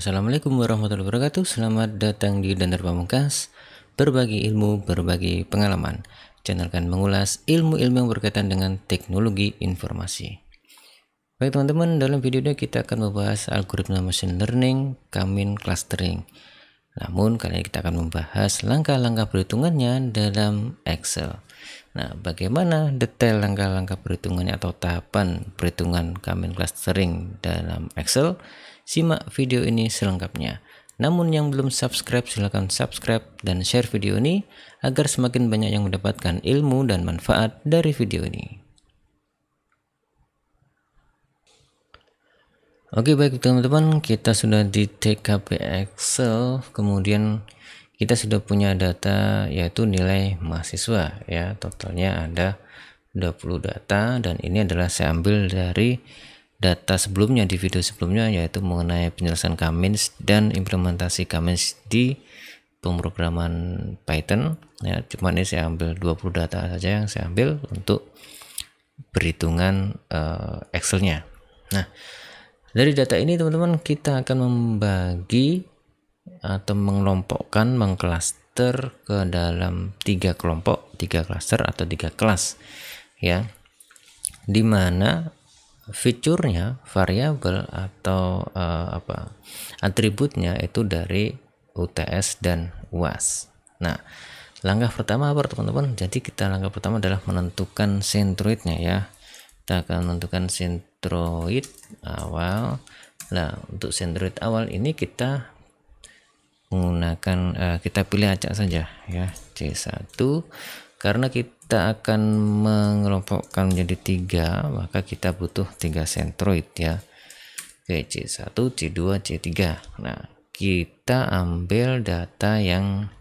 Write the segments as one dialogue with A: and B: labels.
A: Assalamualaikum warahmatullahi wabarakatuh. Selamat datang di Dandar Pamungkas, berbagi ilmu, berbagi pengalaman. Channel akan mengulas ilmu-ilmu yang berkaitan dengan teknologi informasi. Baik teman-teman, dalam video ini kita akan membahas algoritma machine learning, K-mean clustering. Namun kali ini kita akan membahas langkah-langkah perhitungannya dalam Excel. Nah, bagaimana detail langkah-langkah perhitungannya atau tahapan perhitungan K-mean clustering dalam Excel? Simak video ini selengkapnya. Namun yang belum subscribe silahkan subscribe dan share video ini agar semakin banyak yang mendapatkan ilmu dan manfaat dari video ini. Oke, baik teman-teman, kita sudah di TKP Excel, kemudian kita sudah punya data yaitu nilai mahasiswa ya, totalnya ada 20 data, dan ini adalah saya ambil dari data sebelumnya di video sebelumnya, yaitu mengenai penyelesaian K-means dan implementasi K-means di pemrograman Python ya. Cuma ini saya ambil 20 data saja yang saya ambil untuk perhitungan Excel-nya. Nah, dari data ini teman-teman kita akan membagi atau mengelompokkan, mengklaster ke dalam 3 kelompok, 3 klaster atau 3 kelas ya, dimana fiturnya, variabel atau atributnya itu dari UTS dan UAS. Nah, langkah pertama apa teman-teman? Jadi langkah pertama adalah menentukan centroidnya ya. Kita akan menentukan centroid awal. Nah, untuk centroid awal ini kita menggunakan kita pilih acak saja ya, C1. Karena kita akan mengelompokkan menjadi 3, maka kita butuh 3 centroid ya. Oke, C1, C2, C3. Nah, kita ambil data yang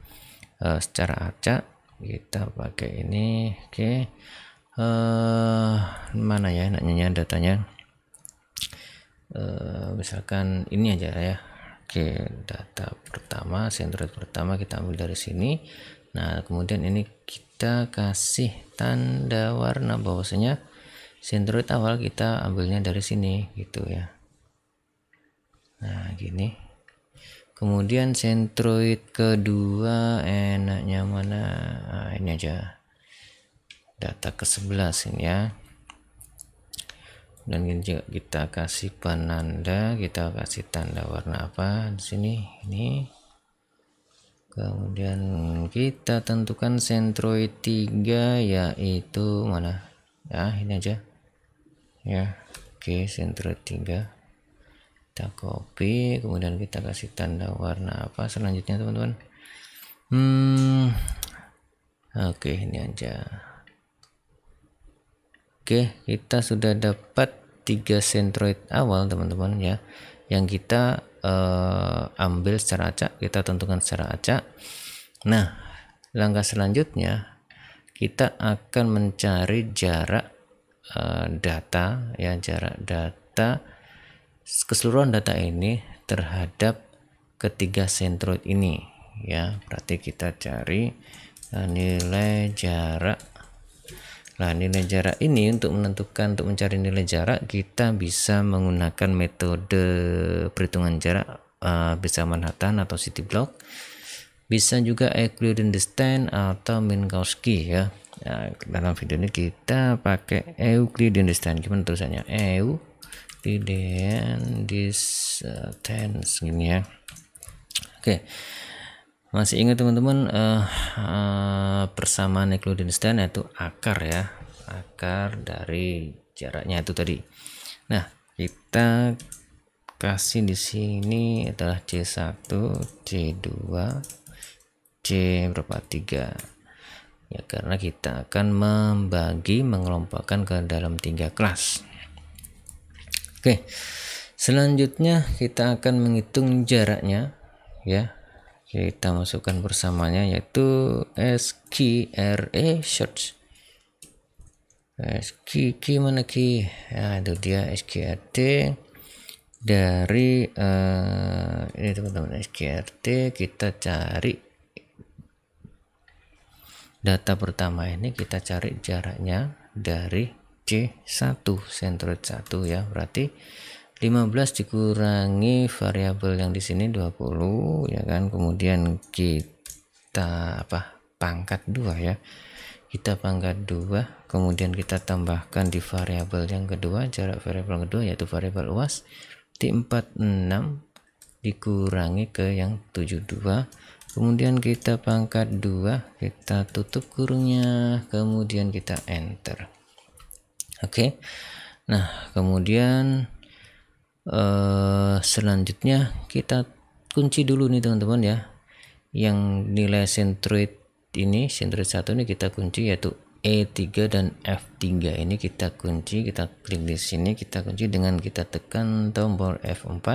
A: secara acak, kita pakai ini. Oke, mana ya enaknya datanya, misalkan ini aja ya. Oke, data pertama, centroid pertama kita ambil dari sini. Nah, kemudian ini kita kasih tanda warna bahwasanya centroid awal kita ambilnya dari sini gitu ya. Nah, gini. Kemudian centroid kedua enaknya mana? Nah, ini aja. Data ke-11 ini ya. Dan ini juga kita kasih penanda, kita kasih tanda warna apa di sini? Ini. Kemudian kita tentukan centroid 3 yaitu mana ya, ini aja ya. Oke, centroid 3 kita copy, kemudian kita kasih tanda warna apa selanjutnya teman-teman. Oke, ini aja. Oke, kita sudah dapat 3 centroid awal teman-teman ya, yang kita ambil secara acak, kita tentukan secara acak. Nah, langkah selanjutnya kita akan mencari jarak data ya, jarak data keseluruhan data ini terhadap ketiga centroid ini ya. Berarti kita cari nilai jarak. Nah, nilai jarak ini untuk mencari nilai jarak kita bisa menggunakan metode perhitungan jarak, bisa Manhattan atau CityBlock, bisa juga Euclidean Distance atau Minkowski ya. Nah, dalam video ini kita pakai Euclidean Distance. Gimana tulisannya? Euclidean Distance gini ya. Oke. Masih ingat teman-teman persamaan Euclidean Distance yaitu akar ya, akar dari jaraknya itu tadi. Nah, kita kasih di sini adalah C1, C2, C berapa 3 ya, karena kita akan mengelompokkan ke dalam 3 kelas. Oke, selanjutnya kita akan menghitung jaraknya ya. Kita masukkan bersamanya yaitu SQRT search. Key mana key? Ya, itu dia SQRT dari ini teman-teman, SQRT kita cari data pertama ini, kita cari jaraknya dari C1 centroid 1 ya, berarti 15 dikurangi variabel yang di sini 20 ya kan, kemudian kita pangkat 2 ya, kita pangkat 2, kemudian kita tambahkan di variabel yang kedua, jarak variabel kedua yaitu variabel UAS di 46 dikurangi ke yang 72, kemudian kita pangkat 2, kita tutup kurungnya, kemudian kita enter. Oke. Nah, kemudian selanjutnya kita kunci dulu nih teman-teman ya, yang nilai centroid ini, centroid 1 ini kita kunci, yaitu E3 dan F3 ini kita kunci, kita klik di sini, kita kunci dengan kita tekan tombol F4,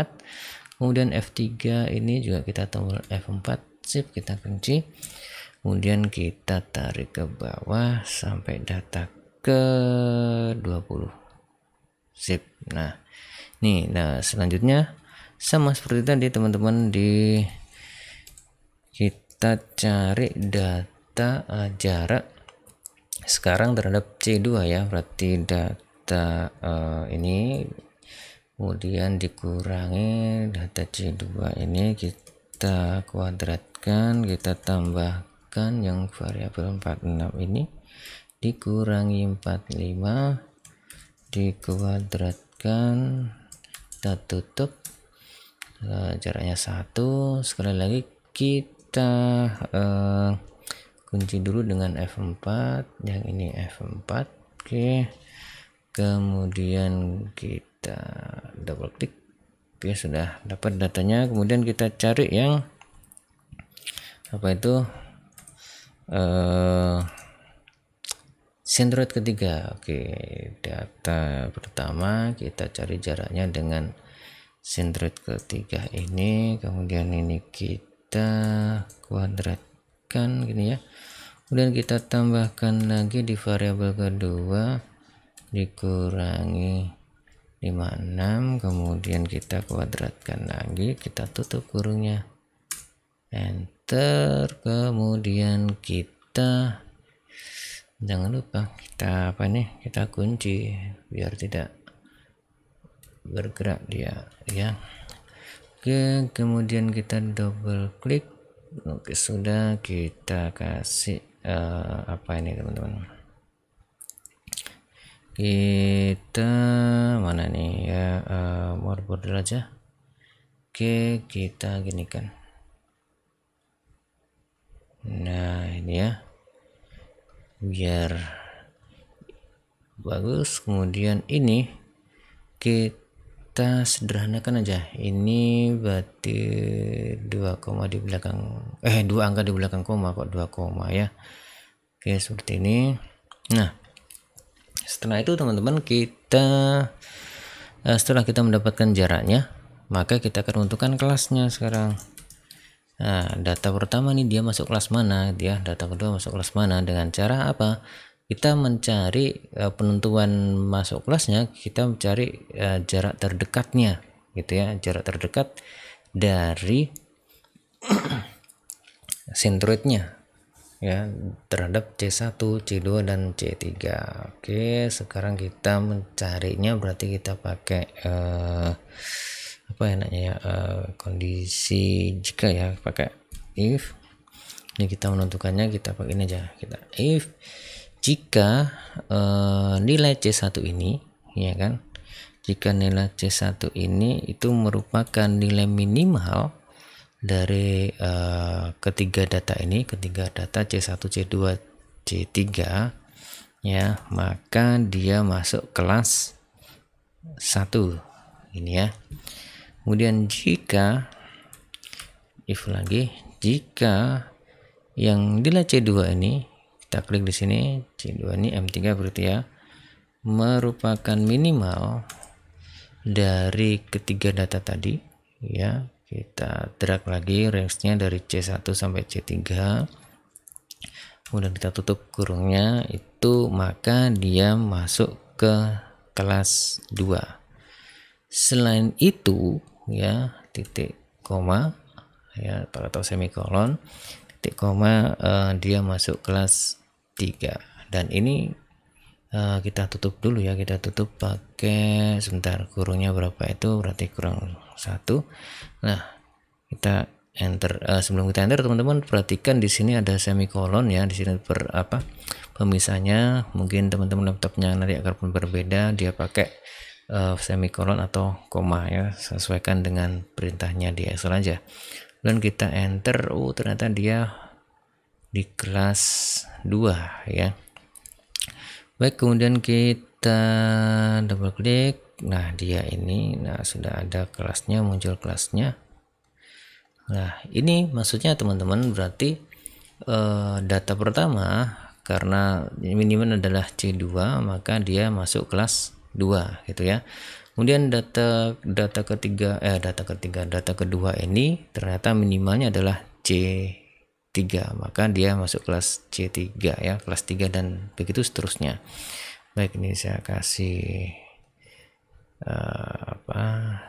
A: kemudian F3 ini juga kita tombol F4, sip, kita kunci, kemudian kita tarik ke bawah sampai data ke 20, sip. Nah nih, selanjutnya sama seperti tadi teman-teman, kita cari data jarak sekarang terhadap C2 ya, berarti data ini kemudian dikurangi data C2 ini, kita kuadratkan, kita tambahkan yang variabel 46 ini dikurangi 45 dikuadratkan, kita tutup, jaraknya 1, sekali lagi kita kunci dulu dengan F4, yang ini F4, oke, kemudian kita double klik, oke, sudah dapat datanya, kemudian kita cari yang centroid ketiga. Oke, data pertama kita cari jaraknya dengan centroid ketiga ini, kemudian ini kita kuadratkan gini ya, kemudian kita tambahkan lagi di variabel kedua dikurangi 56, kemudian kita kuadratkan lagi, kita tutup kurungnya, enter, kemudian kita jangan lupa kita kunci biar tidak bergerak dia ya. Oke, kemudian kita double klik, oke, sudah, kita kasih ini teman-teman, kita mana nih ya, more border aja. Oke, kita ginikan, nah ini ya biar bagus. Kemudian ini kita sederhanakan aja, ini berarti 2 koma di belakang 2 angka di belakang koma, kok 2 koma ya. Oke, seperti ini. Nah, setelah itu teman-teman, setelah kita mendapatkan jaraknya, maka kita akan tentukan kelasnya sekarang. Nah, data pertama nih dia masuk kelas mana, data kedua masuk kelas mana, dengan cara apa? Kita mencari penentuan masuk kelasnya, kita mencari jarak terdekatnya gitu ya, jarak terdekat dari centroidnya ya terhadap C1, C2 dan C3. Oke, sekarang kita mencarinya, berarti kita pakai kondisi jika ya, pakai if. Ini kita menentukannya, kita pakai ini aja, kita if jika nilai C1 ini ya kan, jika nilai C1 ini itu merupakan nilai minimal dari ketiga data ini, ketiga data C1, C2, C3 ya, maka dia masuk kelas 1 ini ya. Kemudian jika if lagi, jika yang nilai C2 ini, kita klik di sini, C2 ini M3 berarti ya, merupakan minimal dari ketiga data tadi ya, kita drag lagi range-nya dari C1 sampai C3, kemudian kita tutup kurungnya itu, maka dia masuk ke kelas 2. Selain itu ya, titik koma ya atau semikolon, titik koma, dia masuk kelas 3. Dan ini kita tutup dulu ya, kita tutup pakai sebentar, kurungnya berapa itu, berarti kurang 1. Nah, kita enter. Sebelum kita enter teman-teman perhatikan di sini ada semikolon ya, di sini pemisahnya. Mungkin teman-teman laptopnya nanti akan berbeda, dia pakai semikolon atau koma ya, sesuaikan dengan perintahnya di Excel aja. Dan kita enter, ternyata dia di kelas 2 ya. Baik, kemudian kita double klik. Nah, dia ini, nah sudah ada kelasnya, muncul kelasnya. Nah, ini maksudnya teman-teman berarti data pertama karena minimal adalah C2, maka dia masuk kelas 2 gitu ya. Kemudian data kedua ini ternyata minimalnya adalah C3, maka dia masuk kelas C3 ya, kelas 3 dan begitu seterusnya. Baik, ini saya kasih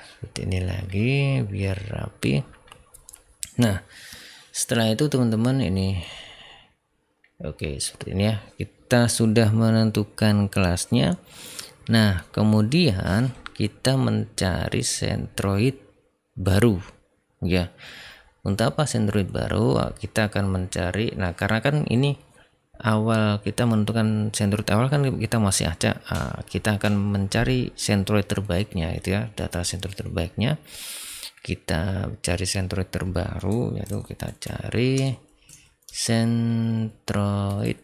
A: seperti ini lagi biar rapi. Nah, setelah itu teman-teman ini oke, seperti ini ya, kita sudah menentukan kelasnya. Nah, kemudian kita mencari sentroid baru ya. Untuk apa sentroid baru? Kita akan mencari, nah karena kan ini awal kita menentukan sentroid awal kan kita masih acak, kita akan mencari sentroid terbaiknya itu ya, data sentroid terbaiknya. Kita cari sentroid terbaru, yaitu kita cari sentroid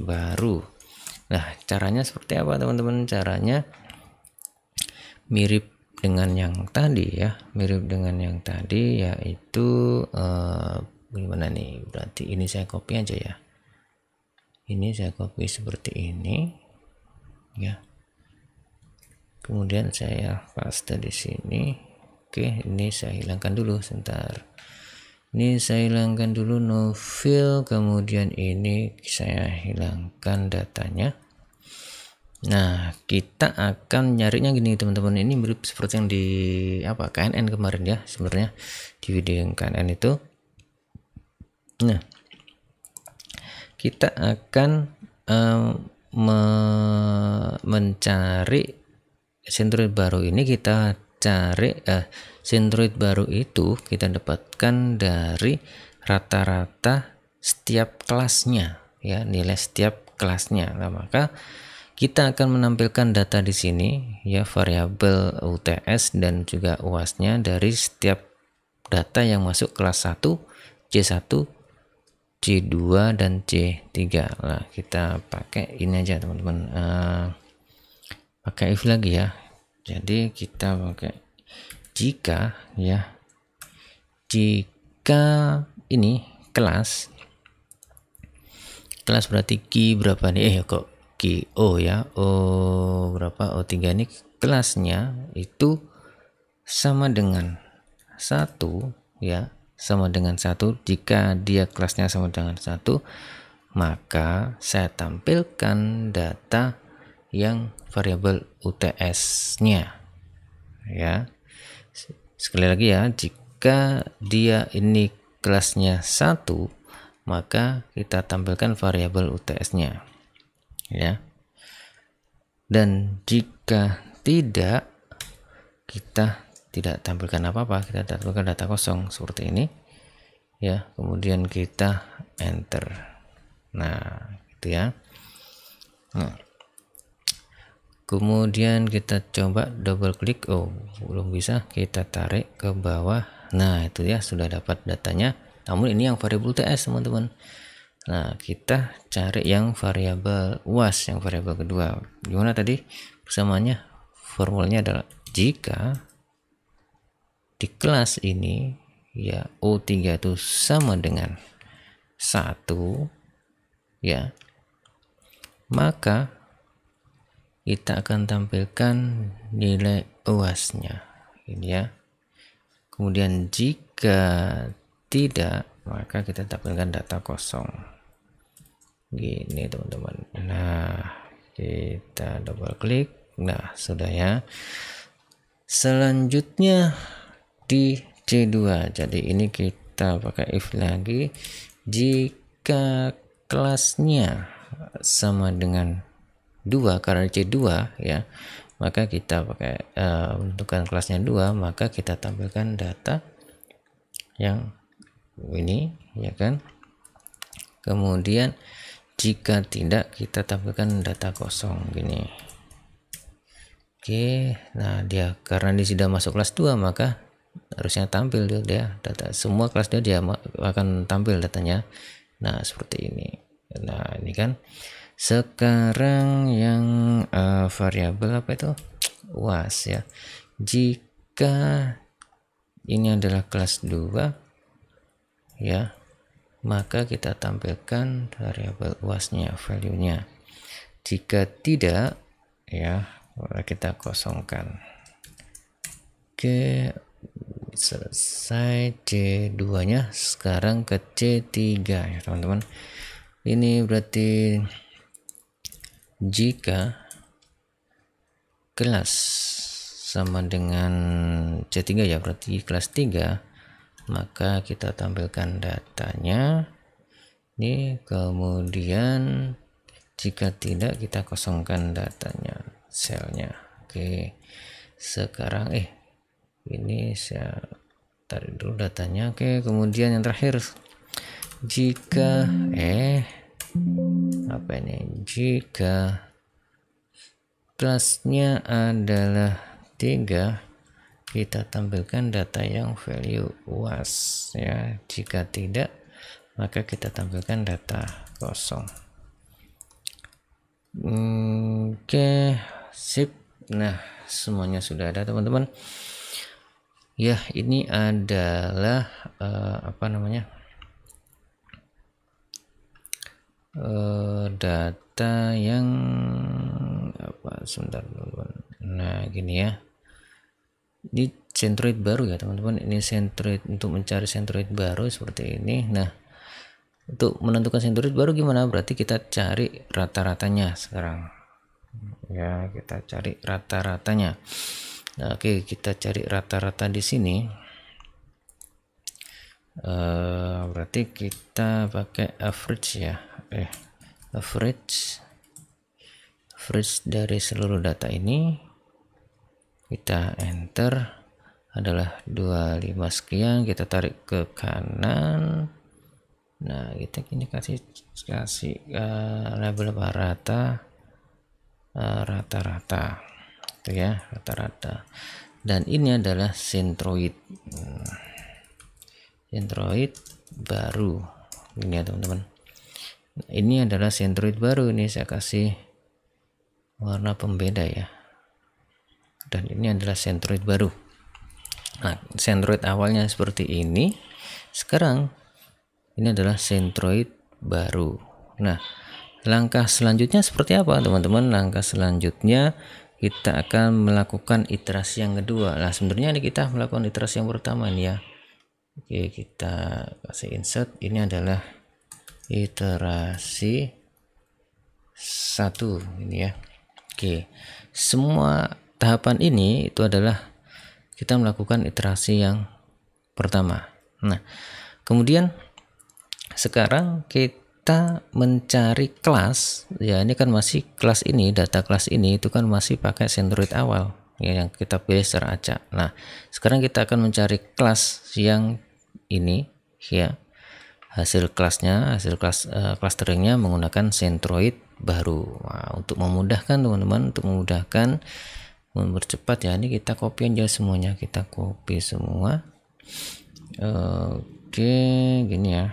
A: baru. Nah, caranya seperti apa teman-teman? Caranya mirip dengan yang tadi ya, yaitu gimana nih, berarti ini saya copy aja ya, ini saya copy seperti ini ya, kemudian saya paste di sini. Oke, ini saya hilangkan dulu sebentar, ini saya hilangkan dulu no fill, kemudian ini saya hilangkan datanya. Nah, kita akan nyarinya gini teman-teman, ini mirip seperti yang di KNN kemarin ya, sebenarnya di video yang KNN itu. Nah, kita akan mencari sentroid baru ini. Kita cari sentroid baru itu kita dapatkan dari rata-rata setiap kelasnya ya, nilai setiap kelasnya. Nah, maka kita akan menampilkan data di sini ya, variabel UTS dan juga UAS-nya dari setiap data yang masuk kelas 1, C1, C2 dan C3. Nah, kita pakai ini aja teman-teman, pakai if lagi ya. Jadi kita pakai jika ini kelas berarti key berapa nih, kok O ya, berapa, O3 ini kelasnya itu sama dengan 1 ya, sama dengan 1. Jika dia kelasnya sama dengan 1, maka saya tampilkan data yang variabel UTS-nya ya. Sekali lagi ya, jika dia ini kelasnya 1, maka kita tampilkan variabel UTS-nya ya, dan jika tidak, kita tidak tampilkan apa-apa, kita tampilkan data kosong seperti ini ya, kemudian kita enter. Nah, gitu ya. Nah, kemudian kita coba double klik, belum bisa, kita tarik ke bawah. Nah, itu ya, sudah dapat datanya, namun ini yang variabel UTS teman-teman. Nah, kita cari yang variabel UAS, yang variabel kedua. Gimana tadi persamaannya? Formulanya adalah jika di kelas ini ya O3 itu sama dengan 1 ya, maka kita akan tampilkan nilai UAS-nya ini ya. Kemudian jika tidak, maka kita tampilkan data kosong gini teman-teman. Nah, kita double klik. Nah, sudah ya. Selanjutnya di C2, jadi ini kita pakai if lagi. Jika kelasnya sama dengan 2 karena C2 ya, maka kita pakai menentukan kelasnya 2, maka kita tampilkan data yang ini ya kan. Kemudian jika tidak, kita tampilkan data kosong gini. Oke, nah dia karena dia sudah masuk kelas 2, maka harusnya tampil dia data semua kelas dia akan tampil datanya. Nah seperti ini. Nah ini kan sekarang yang variabel apa itu, UAS ya. Jika ini adalah kelas 2 ya, maka kita tampilkan variabel UAS-nya, value-nya. Jika tidak ya, kita kosongkan. Oke, selesai C2 nya. Sekarang ke C3 ya teman-teman. Ini berarti jika kelas sama dengan C3 ya, berarti kelas 3, maka kita tampilkan datanya ini. Kemudian jika tidak, kita kosongkan datanya, selnya. Oke, sekarang ini saya tarik dulu datanya. Oke, kemudian yang terakhir, jika apa ini, jika kelasnya adalah 3, kita tampilkan data yang value UAS ya. Jika tidak, maka kita tampilkan data kosong. Oke, sip. Nah semuanya sudah ada teman-teman ya. Ini adalah apa namanya, data yang apa, sebentar teman-teman. Nah gini ya, ini centroid baru ya teman-teman. Ini centroid, untuk mencari centroid baru seperti ini. Nah untuk menentukan centroid baru gimana, berarti kita cari rata-ratanya sekarang ya. Kita cari rata-ratanya. Nah, oke, kita cari rata-rata di sini. Berarti kita pakai average ya. Average dari seluruh data ini, kita enter, adalah 25 sekian. Kita tarik ke kanan. Nah kita ini kasih label apa, rata-rata itu ya, rata-rata. Dan ini adalah centroid baru ini ya teman-teman. Ini adalah centroid baru. Ini saya kasih warna pembeda ya, dan ini adalah centroid baru. Nah centroid awalnya seperti ini, sekarang ini adalah centroid baru. Nah langkah selanjutnya seperti apa teman-teman? Langkah selanjutnya kita akan melakukan iterasi yang kedua. Nah sebenarnya ini kita melakukan iterasi yang pertama ini ya. Oke, kita kasih insert. Ini adalah iterasi 1 ini ya. Oke, semua tahapan ini itu adalah kita melakukan iterasi yang pertama. Nah kemudian sekarang kita mencari kelas ya. Ini kan masih kelas ini, data kelas ini itu kan masih pakai centroid awal ya, yang kita pilih secara acak. Nah sekarang kita akan mencari kelas yang ini ya, hasil kelasnya, hasil kelas clusteringnya menggunakan centroid baru. Nah, untuk memudahkan teman-teman, untuk memudahkan, mempercepat ya, ini kita copy aja semuanya. Kita copy semua. Oke, gini ya.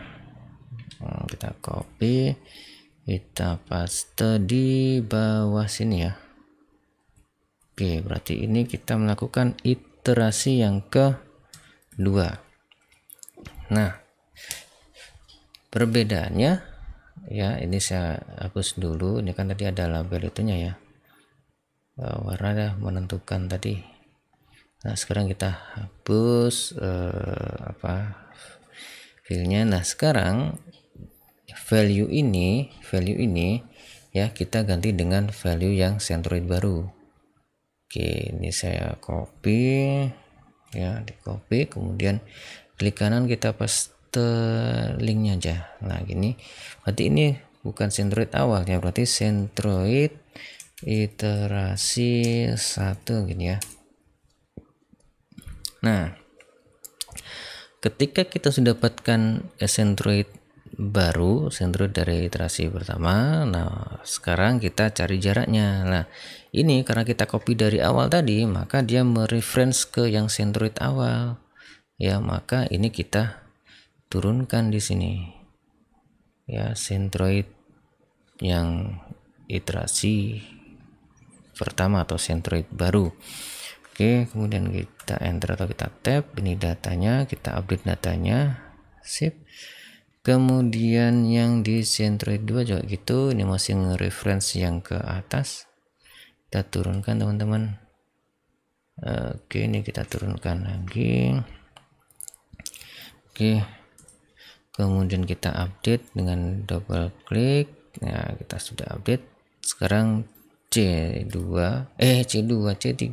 A: Kita copy, kita paste di bawah sini ya. Oke, berarti ini kita melakukan iterasi yang kedua. Nah perbedaannya ya, ini saya hapus dulu. Ini kan tadi ada label itunya ya, warna menentukan tadi. Nah sekarang kita hapus filenya. Nah sekarang value ini ya kita ganti dengan value yang centroid baru. Oke, ini saya copy ya, di copy, kemudian klik kanan, kita paste linknya aja. Nah gini, berarti ini bukan Centroid awal ya, berarti Centroid iterasi 1 gini ya. Nah, ketika kita sudah dapatkan Centroid baru, Centroid dari iterasi pertama, nah sekarang kita cari jaraknya. Nah, ini karena kita copy dari awal tadi, maka dia mereference ke yang Centroid awal. Ya, maka ini kita turunkan di sini. Ya, Centroid yang iterasi pertama atau Centroid baru. Oke, kemudian kita enter atau kita tab, ini datanya, kita update datanya, sip. Kemudian yang di Centroid 2 juga gitu, ini masih nge-reference yang ke atas. Kita turunkan teman-teman. Oke, ini kita turunkan lagi. Oke. Kemudian kita update dengan double klik. Nah, kita sudah update. Sekarang C2, C3.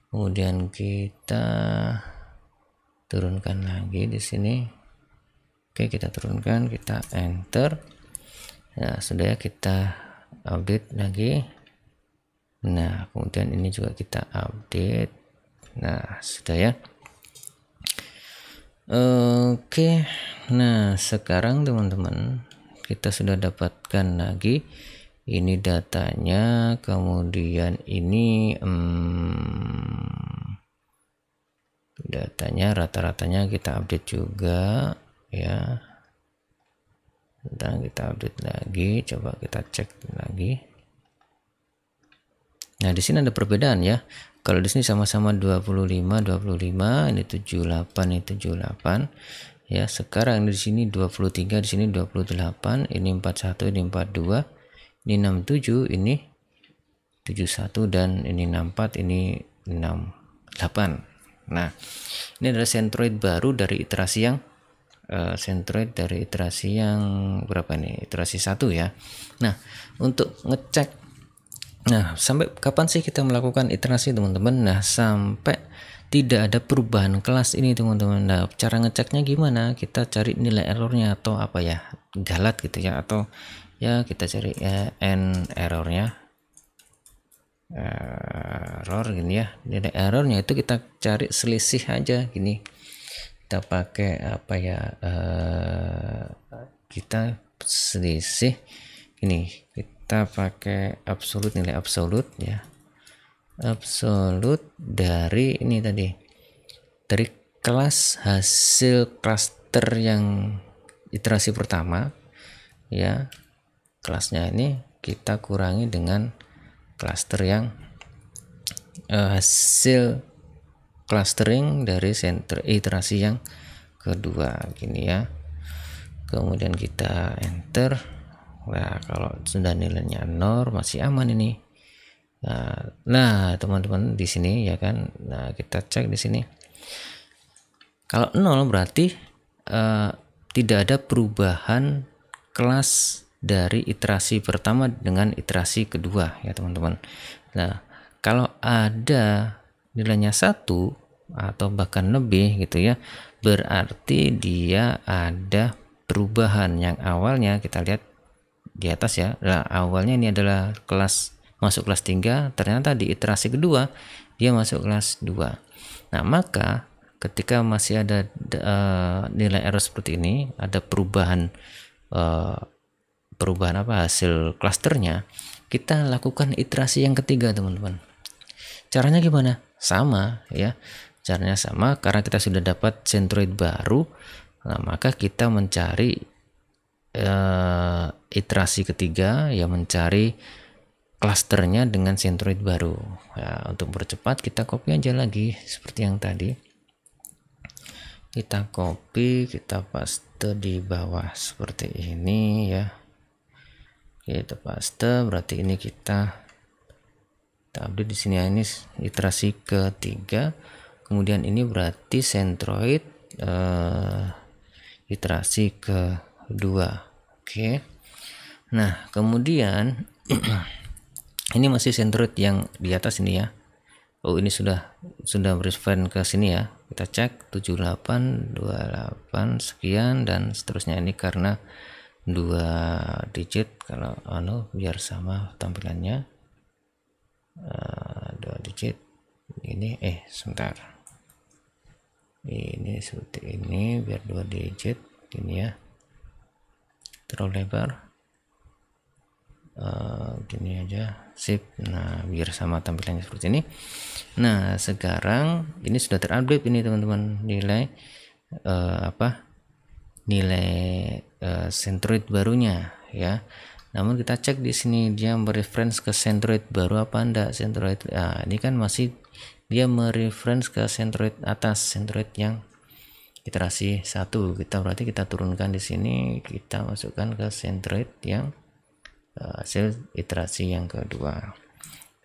A: Kemudian kita turunkan lagi di sini. Oke, kita turunkan, kita enter. Nah, sudah ya, kita update lagi. Nah, kemudian ini juga kita update. Nah, sudah ya. Oke. Nah, sekarang teman-teman, kita sudah dapatkan lagi ini datanya, kemudian ini datanya, rata-ratanya kita update juga ya. Dan kita update lagi, coba kita cek lagi. Nah, di sini ada perbedaan ya. Kalau di sini sama-sama 25, ini 78, ini 78. Ya, sekarang di sini 23, di sini 28, ini 41, ini 42. Ini 67, ini 71, dan ini 64, ini 68. Nah, ini adalah Centroid baru dari iterasi yang Centroid dari iterasi yang berapa nih? Iterasi 1 ya. Nah, untuk ngecek, nah sampai kapan sih kita melakukan iterasi teman-teman? Nah, sampai tidak ada perubahan kelas ini teman-teman. Nah, cara ngeceknya gimana? Kita cari nilai errornya atau apa ya, galat gitu ya, atau ya kita cari n errornya, error gini ya. Nilai errornya itu kita cari selisih aja gini, kita pakai apa ya, kita selisih gini, kita pakai absolut, nilai absolut ya, absolut dari ini tadi, dari kelas hasil cluster yang iterasi pertama ya. Kelasnya ini kita kurangi dengan cluster yang hasil clustering dari iterasi yang kedua gini ya. Kemudian kita enter. Nah, kalau sudah nilainya 0 masih aman ini. Nah, teman-teman di sini ya kan. Nah, kita cek di sini. Kalau 0 berarti tidak ada perubahan kelas dari iterasi pertama dengan iterasi kedua ya teman-teman. Nah, kalau ada nilainya 1 atau bahkan lebih gitu ya, berarti dia ada perubahan. Yang awalnya kita lihat di atas ya, nah, awalnya ini adalah kelas masuk kelas 3, ternyata di iterasi kedua dia masuk kelas 2. Nah, maka ketika masih ada nilai error seperti ini, ada perubahan apa, hasil klasternya, kita lakukan iterasi yang ketiga teman-teman. Caranya gimana? Sama ya, caranya sama, karena kita sudah dapat Centroid baru. Nah, maka kita mencari iterasi ketiga, ya mencari klasternya dengan Centroid baru ya. Untuk percepat kita copy aja lagi seperti yang tadi, kita copy, kita paste di bawah seperti ini ya. Kita paste, berarti ini kita update di sini ya, ini iterasi ketiga. Kemudian ini berarti Centroid iterasi kedua. Oke. Nah, kemudian ini masih Centroid yang di atas ini ya. Oh, ini sudah reference ke sini ya. Kita cek 78, 28 sekian dan seterusnya. Ini karena 2 digit kalau biar sama tampilannya. 2 digit ini sebentar, ini seperti ini biar 2 digit ini ya, terlalu lebar, gini aja, sip. Nah biar sama tampilannya seperti ini. Nah sekarang ini sudah terupdate ini teman-teman, nilai nilai Centroid barunya ya. Namun kita cek di sini dia mereference ke Centroid baru apa enggak. Centroid, ini kan masih dia mereference ke Centroid atas, Centroid yang iterasi 1. Berarti kita turunkan di sini, kita masukkan ke Centroid yang hasil iterasi yang kedua.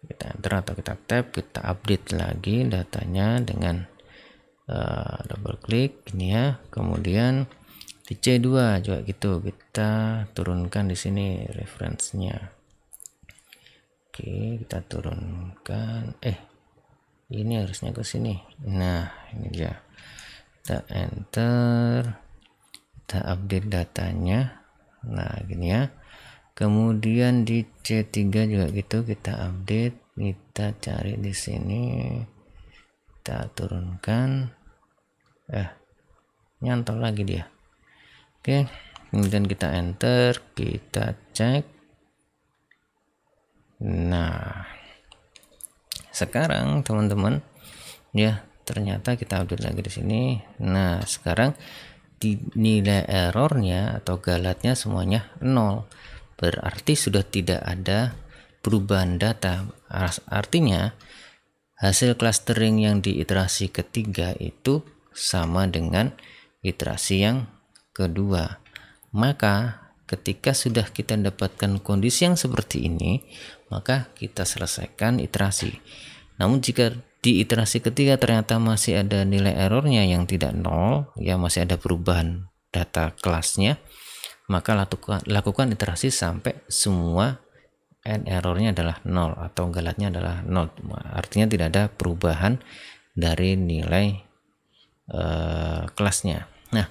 A: Kita enter atau kita tab, kita update lagi datanya dengan double klik ini ya. Kemudian di C2 juga gitu, kita turunkan di sini referensinya. Oke, kita turunkan, ini harusnya ke sini. Nah ini dia, kita enter, kita update datanya. Nah gini ya. Kemudian di C3 juga gitu, kita update, kita cari di sini, kita turunkan, nyantol lagi dia. Oke, kemudian kita enter, kita cek. Nah sekarang teman-teman ya, ternyata kita update lagi di sini. Nah sekarang di nilai errornya atau galatnya semuanya 0, berarti sudah tidak ada perubahan data. Artinya hasil clustering yang di iterasi ketiga itu sama dengan iterasi yang kedua. Maka ketika sudah kita dapatkan kondisi yang seperti ini, maka kita selesaikan iterasi. Namun jika di iterasi ketiga ternyata masih ada nilai errornya yang tidak 0 ya, masih ada perubahan data kelasnya, maka lakukan iterasi sampai semua n errornya adalah 0 atau galatnya adalah 0. Artinya tidak ada perubahan dari nilai kelasnya. Nah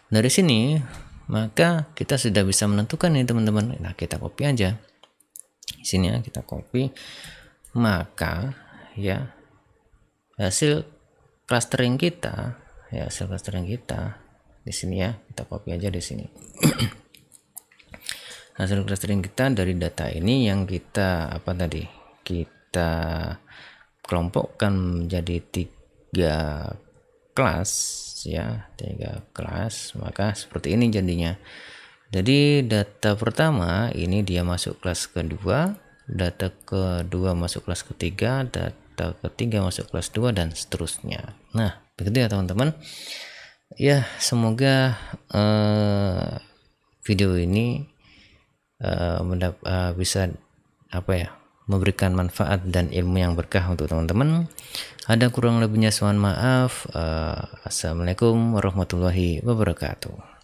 A: dari sini maka kita sudah bisa menentukan ini teman-teman. Nah kita copy aja di sini ya, kita copy, maka ya hasil clustering kita di sini ya, kita copy aja di sini. Hasil clustering kita dari data ini yang kita kita kelompokkan menjadi 3 kelas ya, 3 kelas, maka seperti ini jadinya. Jadi data pertama ini dia masuk kelas kedua, data kedua masuk kelas ketiga, data ketiga masuk kelas 2 dan seterusnya. Nah begitu ya teman-teman ya, semoga video ini bisa memberikan manfaat dan ilmu yang berkah untuk teman-teman. Ada kurang lebihnya mohon maaf. Assalamualaikum warahmatullahi wabarakatuh.